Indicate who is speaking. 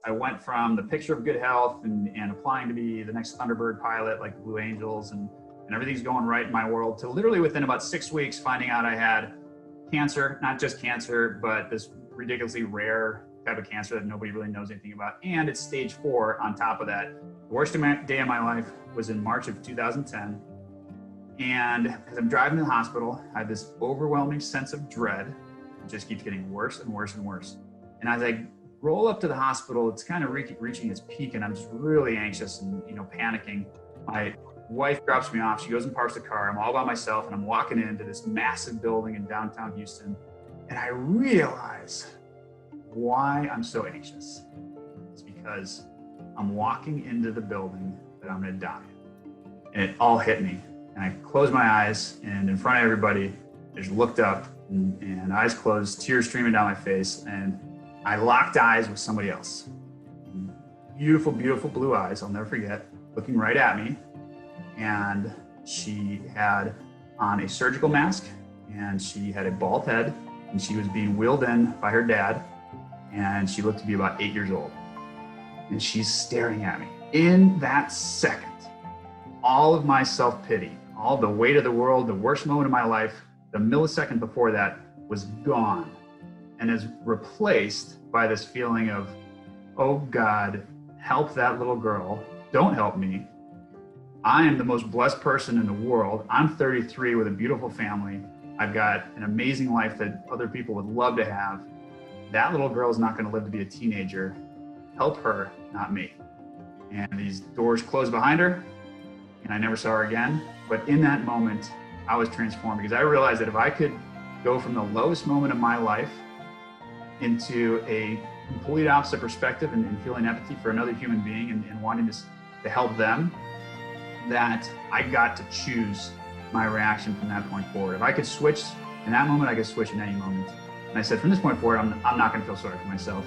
Speaker 1: I went from the picture of good health and applying to be the next Thunderbird pilot like the Blue Angels and everything's going right in my world to literally within about 6 weeks finding out I had cancer, not just cancer, but this ridiculously rare type of cancer that nobody really knows anything about. And it's stage 4 on top of that. The worst day of my life was in March of 2010. And as I'm driving to the hospital, I have this overwhelming sense of dread. It just keeps getting worse and worse and worse. And as I roll up to the hospital, it's kind of reaching its peak and I'm just really anxious and, panicking. My wife drops me off. She goes and parks the car. I'm all by myself and I'm walking into this massive building in downtown Houston. And I realize why I'm so anxious. It's because I'm walking into the building that I'm going to die. And it all hit me. And I closed my eyes and in front of everybody, I just looked up and eyes closed, tears streaming down my face. And I locked eyes with somebody else. Beautiful, beautiful blue eyes, I'll never forget, looking right at me. And she had on a surgical mask and she had a bald head and she was being wheeled in by her dad. And she looked to be about 8 years old. And she's staring at me. In that second, all of my self-pity, all the weight of the world, the worst moment of my life, the millisecond before that was gone and is replaced by this feeling of, oh God, help that little girl. Don't help me. I am the most blessed person in the world. I'm 33 with a beautiful family. I've got an amazing life that other people would love to have. That little girl is not going to live to be a teenager. Help her, not me. And these doors closed behind her and I never saw her again. But in that moment, I was transformed because I realized that if I could go from the lowest moment of my life into a complete opposite perspective and feeling empathy for another human being and wanting to help them, that I got to choose my reaction from that point forward. If I could switch in that moment, I could switch in any moment. And I said, from this point forward, I'm not going to feel sorry for myself.